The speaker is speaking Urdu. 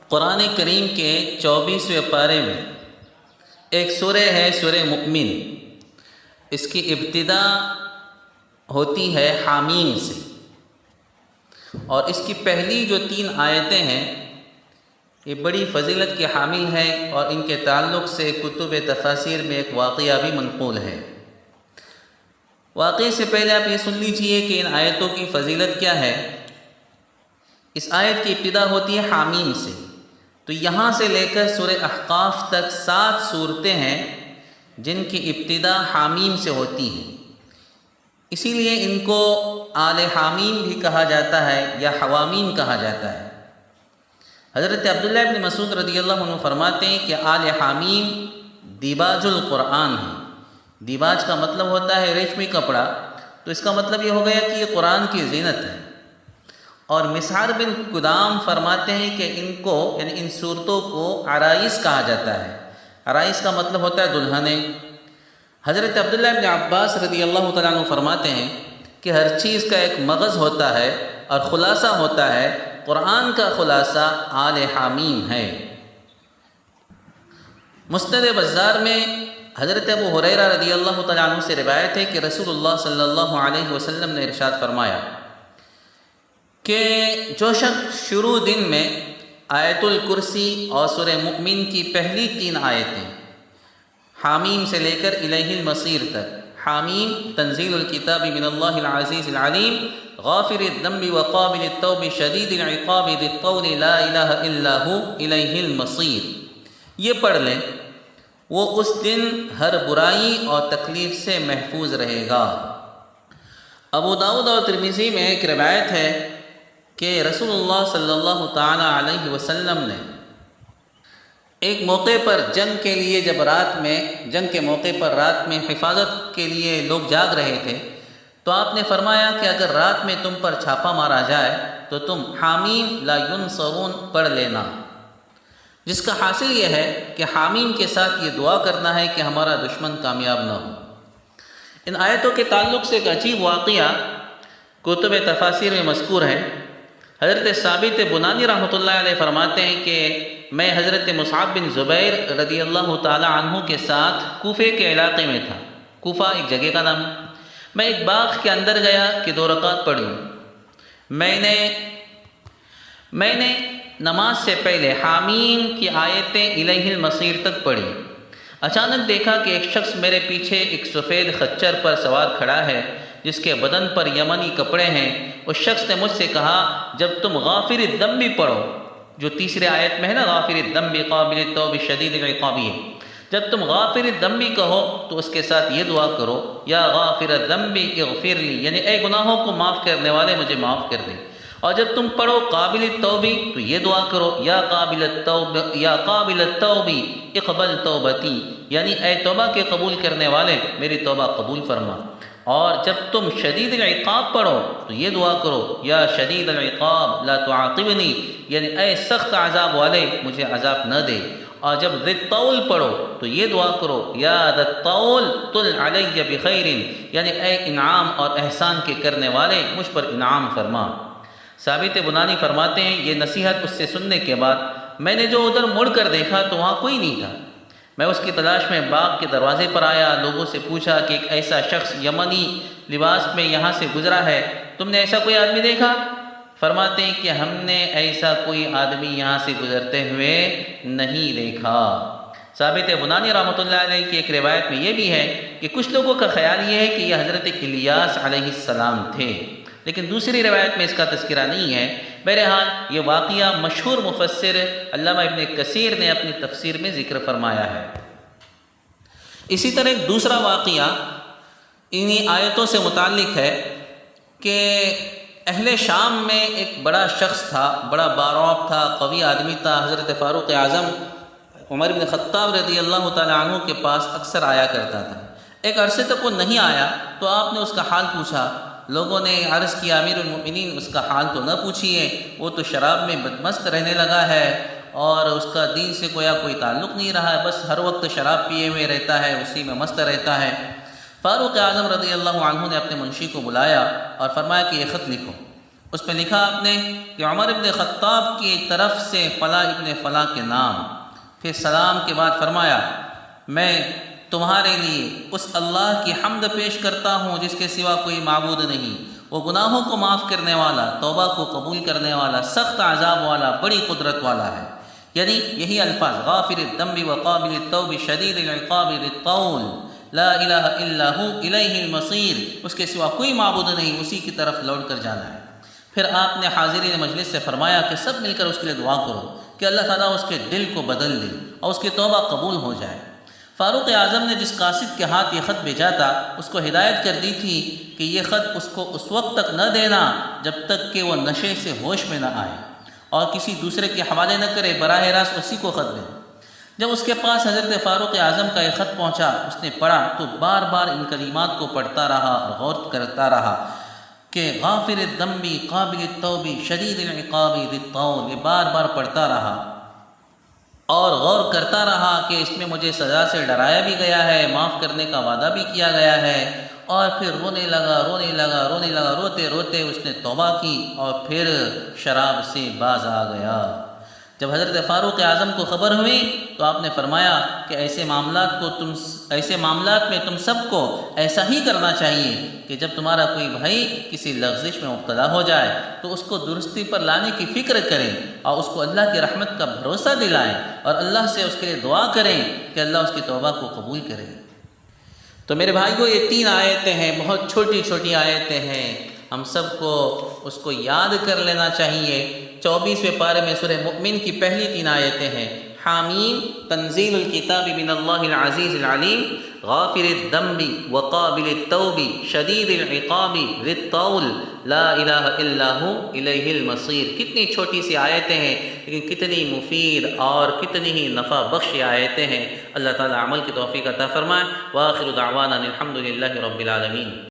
قرآن کریم کے 24ویں پارے میں ایک سورہ ہے، سورہ مؤمن۔ اس کی ابتدا ہوتی ہے حامیم سے، اور اس کی پہلی جو 3 آیتیں ہیں یہ بڑی فضیلت کے حامل ہیں، اور ان کے تعلق سے کتب تفاسیر میں ایک واقعہ بھی منقول ہے۔ واقعے سے پہلے آپ یہ سن لیجئے کہ ان آیتوں کی فضیلت کیا ہے۔ اس آیت کی ابتدا ہوتی ہے حامیم سے، تو یہاں سے لے کر سورہ احقاف تک 7 صورتیں ہیں جن کی ابتدا حامیم سے ہوتی ہے، اسی لیے ان کو آل حامیم بھی کہا جاتا ہے یا حوامیم کہا جاتا ہے۔ حضرت عبداللہ ابن مسعود رضی اللہ عنہ فرماتے ہیں کہ آل حامیم دیباج القرآن ہے۔ دیباج کا مطلب ہوتا ہے ریشمی کپڑا، تو اس کا مطلب یہ ہو گیا کہ یہ قرآن کی زینت ہے۔ اور مسعر بن قدام فرماتے ہیں کہ ان کو یعنی ان صورتوں کو عرائس کہا جاتا ہے۔ عرائس کا مطلب ہوتا ہے دلہنیں۔ حضرت عبداللہ ابن عباس رضی اللہ تعالیٰ عنہ فرماتے ہیں کہ ہر چیز کا ایک مغز ہوتا ہے اور خلاصہ ہوتا ہے، قرآن کا خلاصہ آل حامیم ہے۔ مسند بزار میں حضرت ابو ہریرہ رضی اللہ تعالیٰ عنہ سے روایت ہے کہ رسول اللہ صلی اللہ علیہ وسلم نے ارشاد فرمایا کہ جو شخص شروع دن میں آیت الکرسی اور سورہ مؤمن کی پہلی 3 آیتیں حامیم سے لے کر الیہ المصیر تک، حامیم تنزیل الکتاب من اللہ العزیز العلیم غافر الذنب وقابل التوب شدید العقاب ذی الطول لا الہ الا ہو الیہ المصیر، یہ پڑھ لیں، وہ اس دن ہر برائی اور تکلیف سے محفوظ رہے گا۔ ابو داؤد اور ترمذی میں ایک روایت ہے کہ رسول اللہ صلی اللہ تعالی علیہ وسلم نے ایک موقع پر جنگ کے لیے جب جنگ کے موقع پر رات میں حفاظت کے لیے لوگ جاگ رہے تھے، تو آپ نے فرمایا کہ اگر رات میں تم پر چھاپا مارا جائے تو تم حامیم لا ینصرون پڑھ لینا، جس کا حاصل یہ ہے کہ حامیم کے ساتھ یہ دعا کرنا ہے کہ ہمارا دشمن کامیاب نہ ہو۔ ان آیتوں کے تعلق سے ایک عجیب واقعہ کتب تفاسیر میں مذکور ہے۔ حضرت ثابت بنانی رحمۃ اللہ علیہ فرماتے ہیں کہ میں حضرت مصعب بن زبیر رضی اللہ تعالی عنہ کے ساتھ کوفے کے علاقے میں تھا۔ کوفہ ایک جگہ کا نام ہے۔ میں ایک باغ کے اندر گیا کہ 2 رکعت پڑھ لوں۔ میں نے نماز سے پہلے حامیم کی آیتیں الیہ المصیر تک پڑھی۔ اچانک دیکھا کہ ایک شخص میرے پیچھے ایک سفید خچر پر سوار کھڑا ہے جس کے بدن پر یمنی کپڑے ہیں۔ اس شخص نے مجھ سے کہا جب تم غافر الذنب پڑھو، جو تیسرے آیت میں ہے نا، غافر الذنب قابل التوب شدید العقاب، جب تم غافر الذنب کہو تو اس کے ساتھ یہ دعا کرو، یا غافر الذنب اغفر لی، یعنی اے گناہوں کو معاف کرنے والے مجھے معاف کر دے۔ اور جب تم پڑھو قابل التوب تو یہ دعا کرو، یا قابل التوب اقبل توبتی، یعنی اے توبہ کے قبول کرنے والے میری توبہ قبول فرما۔ اور جب تم شدید العقاب پڑھو تو یہ دعا کرو، یا شدید العقاب لا تعاقبنی، یعنی اے سخت عذاب والے مجھے عذاب نہ دے۔ اور جب ذی الطول پڑھو تو یہ دعا کرو، یا ذی الطول طل علی بخیر، یعنی اے انعام اور احسان کے کرنے والے مجھ پر انعام فرما۔ ثابت بنانی فرماتے ہیں یہ نصیحت اس سے سننے کے بعد میں نے جو ادھر مڑ کر دیکھا تو وہاں کوئی نہیں تھا۔ میں اس کی تلاش میں باغ کے دروازے پر آیا، لوگوں سے پوچھا کہ ایک ایسا شخص یمنی لباس میں یہاں سے گزرا ہے، تم نے ایسا کوئی آدمی دیکھا؟ فرماتے ہیں کہ ہم نے ایسا کوئی آدمی یہاں سے گزرتے ہوئے نہیں دیکھا۔ ثابت بنانی رحمۃ اللہ علیہ کی ایک روایت میں یہ بھی ہے کہ کچھ لوگوں کا خیال یہ ہے کہ یہ حضرت الیاس علیہ السلام تھے، لیکن دوسری روایت میں اس کا تذکرہ نہیں ہے۔ بہرحال یہ واقعہ مشہور مفسر علامہ ابن کثیر نے اپنی تفسیر میں ذکر فرمایا ہے۔ اسی طرح ایک دوسرا واقعہ انہی آیتوں سے متعلق ہے کہ اہل شام میں ایک بڑا شخص تھا، بڑا باروق تھا، قوی آدمی تھا۔ حضرت فاروق اعظم عمر بن خطاب رضی اللہ تعالیٰ عنہ کے پاس اکثر آیا کرتا تھا۔ ایک عرصے تک وہ نہیں آیا تو آپ نے اس کا حال پوچھا۔ لوگوں نے عرض کیا امیر المؤمنین اس کا حال تو نہ پوچھیے، وہ تو شراب میں بدمست رہنے لگا ہے اور اس کا دین سے کوئی تعلق نہیں رہا ہے، بس ہر وقت شراب پیے ہوئے رہتا ہے، اسی میں مست رہتا ہے۔ فاروق اعظم رضی اللہ عنہ نے اپنے منشی کو بلایا اور فرمایا کہ یہ خط لکھو۔ اس پہ لکھا آپ نے کہ عمر ابن خطاب کی طرف سے فلاں ابن فلاں کے نام، پھر سلام کے بعد فرمایا میں تمہارے لیے اس اللہ کی حمد پیش کرتا ہوں جس کے سوا کوئی معبود نہیں، وہ گناہوں کو معاف کرنے والا، توبہ کو قبول کرنے والا، سخت عذاب والا، بڑی قدرت والا ہے۔ یعنی یہی الفاظ غافر الذنب وقابل التوب شدید العقاب ذی الطول لا الہ الا ہو الیہ المصیر، اس کے سوا کوئی معبود نہیں، اسی کی طرف لوٹ کر جانا ہے۔ پھر آپ نے حاضرین مجلس سے فرمایا کہ سب مل کر اس کے لیے دعا کرو کہ اللہ تعالیٰ اس کے دل کو بدل دے اور اس کی توبہ قبول ہو جائے۔ فاروق اعظم نے جس قاصد کے ہاتھ یہ خط بھیجا تھا اس کو ہدایت کر دی تھی کہ یہ خط اس کو اس وقت تک نہ دینا جب تک کہ وہ نشے سے ہوش میں نہ آئے، اور کسی دوسرے کے حوالے نہ کرے، براہ راست اسی کو خط دے۔ جب اس کے پاس حضرت فاروق اعظم کا یہ خط پہنچا، اس نے پڑھا تو بار بار ان کلمات کو پڑھتا رہا اور غور کرتا رہا کہ غافر الذنب قابل التوب شدید العقاب ذی الطول، یہ بار بار پڑھتا رہا اور غور کرتا رہا کہ اس میں مجھے سزا سے ڈرایا بھی گیا ہے، معاف کرنے کا وعدہ بھی کیا گیا ہے۔ اور پھر رونے لگا، روتے روتے اس نے توبہ کی اور پھر شراب سے باز آ گیا۔ جب حضرت فاروق اعظم کو خبر ہوئی تو آپ نے فرمایا کہ ایسے معاملات میں تم سب کو ایسا ہی کرنا چاہیے کہ جب تمہارا کوئی بھائی کسی لغزش میں مبتلا ہو جائے تو اس کو درستی پر لانے کی فکر کریں اور اس کو اللہ کی رحمت کا بھروسہ دلائیں اور اللہ سے اس کے لیے دعا کریں کہ اللہ اس کی توبہ کو قبول کرے۔ تو میرے بھائیو، یہ 3 آیتیں ہیں، بہت چھوٹی چھوٹی آیتیں ہیں، ہم سب کو اس کو یاد کر لینا چاہیے۔ 24ویں پارے میں سورہ مؤمن کی پہلی 3 آیتیں ہیں۔ حامیم تنزیل الکتاب من اللہ العزیز العلیم غافر الذنب وقابل التوب شدید العقاب ذی الطول لا الہ الا ہو الیہ المصیر۔ کتنی چھوٹی سی آیتیں ہیں لیکن کتنی مفید اور کتنی ہی نفع بخش آیتیں ہیں۔ اللہ تعالیٰ عمل کی توفیق عطا فرمائے۔ وآخر دعوانا الحمد للہ رب العالمین۔